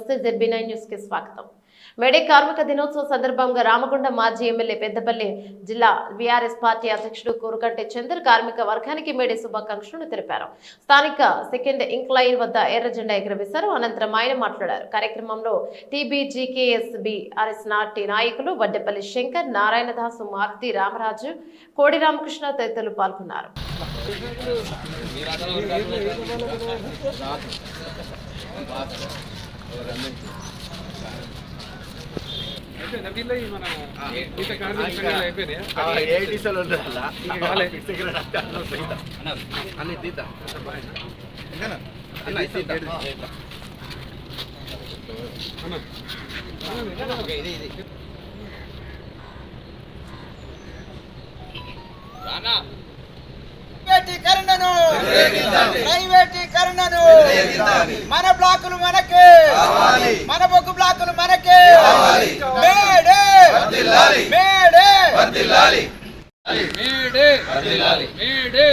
నమస్తే ZB9 news కి స్వాగతం. మేడే కార్మిక దినోత్సవ సందర్భంగా రామగుండం మాజీ ఎమ్మెల్యే పెద్దపల్లి జిల్లా VRS పార్టీ అధ్యక్షుడు కూరకంటి చంద్ర కార్మిక వర్గానికి మేడే శుభాకాంక్షలు తెలిపారు. స్థానిక సెకండ్ ఇంక్లైన్ వద్ద ఎర్ర జెండా ఎగురవేశారు. అనంతరం ఆయన మాట్లాడారు. కార్యక్రమంలో TBGKSBRS నాటి నాయకులు వడ్డెపల్లి శంకర్, నారాయణదాసు, మారుతి రామరాజు, కోడి రామకృష్ణ తదితరులు పాల్గొన్నారు. ప్రైవేటీకరణను మన బ్లాకులు మనకే, మన బొగ్గు బ్లాకులు మనకే. May Day May Day May Day May Day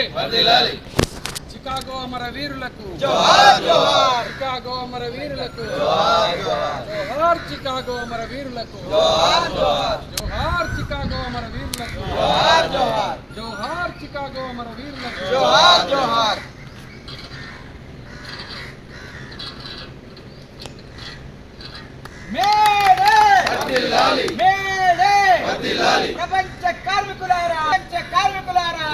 Chicago అమర వీరులకు జోహార్ జోహార్, చికాగో అమర వీరులకు జోహార్ జోహార్, చికాగో అమర వీరులకు జోహార్ జోహార్, జోహార్ చికాగో అమర వీరులకు జోహార్ జోహార్, జోహార్ చికాగో అమర వీరులకు జోహార్ జోహార్. మేడే వర్ధిల్లాలి, మేడే వర్ధిల్లాలి, ప్రపంచ కార్మికులారా, ప్రపంచ కార్మికులారా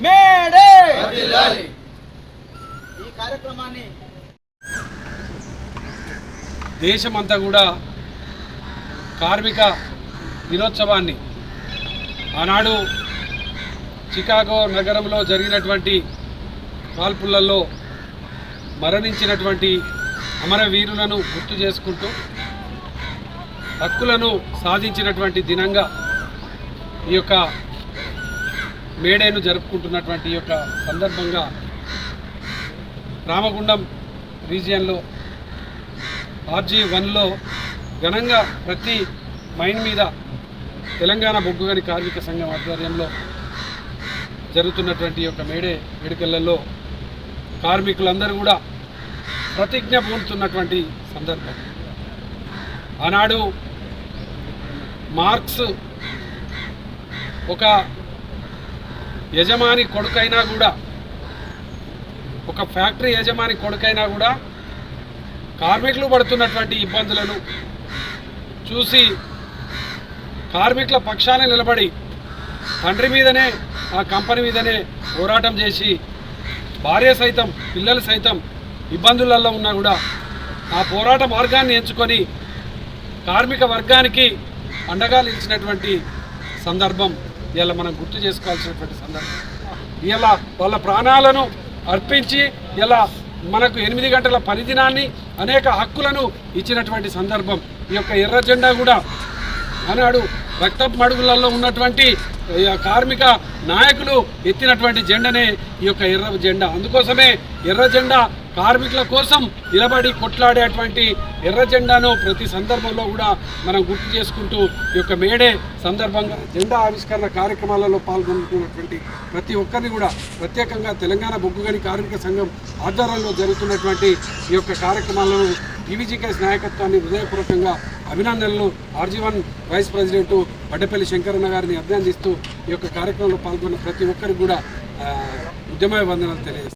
మేడే వర్ధిల్లాలి. ఈ కార్యక్రమాన్ని దేశమంతా కూడా కార్మిక దినోత్సవాన్ని ఆనాడు చికాగో నగరంలో జరిగినటువంటి కాల్పులలో మరణించినటువంటి అమరవీరులను గుర్తు చేసుకుంటూ హక్కులను సాధించినటువంటి దినంగా ఈ యొక్క మేడేను జరుపుకుంటున్నటువంటి ఈ యొక్క సందర్భంగా రామగుండం రీజియన్లో RG1లో ఘనంగా ప్రతి మైన్ మీద తెలంగాణ బొగ్గుగని కార్మిక సంఘం ఆధ్వర్యంలో జరుగుతున్నటువంటి ఈ యొక్క మేడే వేడుకలలో కార్మికులందరూ కూడా ప్రతిజ్ఞ పూనుతున్నటువంటి సందర్భం. ఆనాడు మార్క్స్ ఒక యజమాని కొడుకైనా కూడా, ఒక ఫ్యాక్టరీ యజమాని కొడుకైనా కూడా కార్మికులు పడుతున్నటువంటి ఇబ్బందులను చూసి కార్మికుల పక్షాన నిలబడి తండ్రి మీదనే, ఆ కంపెనీ మీదనే పోరాటం చేసి భార్య సైతం, పిల్లలు సైతం ఇబ్బందులలో ఉన్నా కూడా ఆ పోరాట మార్గాన్ని ఎంచుకొని కార్మిక వర్గానికి అండగా నిలిచినటువంటి సందర్భం ఇలా మనం గుర్తు చేసుకోవాల్సినటువంటి సందర్భం. ఇలా వాళ్ళ ప్రాణాలను అర్పించి ఇలా మనకు 8 గంటల పని దినాన్ని, అనేక హక్కులను ఇచ్చినటువంటి సందర్భం. ఈ యొక్క ఎర్ర జెండా కూడా ఆనాడు రక్తపు మడుగులలో ఉన్నటువంటి కార్మిక నాయకులు ఎత్తినటువంటి జెండనే ఈ యొక్క ఎర్ర జెండా. అందుకోసమే ఎర్ర జెండా కార్మికుల కోసం నిలబడి కొట్లాడేటువంటి ఎర్ర జెండాను ప్రతి సందర్భంలో కూడా మనం గుర్తు చేసుకుంటూ ఈ యొక్క మేడే సందర్భంగా జెండా ఆవిష్కరణ కార్యక్రమాలలో పాల్గొంటున్నటువంటి ప్రతి ఒక్కరిని కూడా ప్రత్యేకంగా తెలంగాణ బొగ్గుగని కార్మిక సంఘం ఆధ్వర్యంలో జరుగుతున్నటువంటి ఈ యొక్క కార్యక్రమాలను TBGKS నాయకత్వాన్ని హృదయపూర్వకంగా అభినందనలు. RG1 వైస్ ప్రెసిడెంట్ వడ్డెపల్లి శంకరన్న గారిని అభినందిస్తూ ఈ యొక్క కార్యక్రమంలో పాల్గొన్న ప్రతి ఒక్కరికి కూడా ఉద్యమ వందనాలు తెలియజేస్తారు.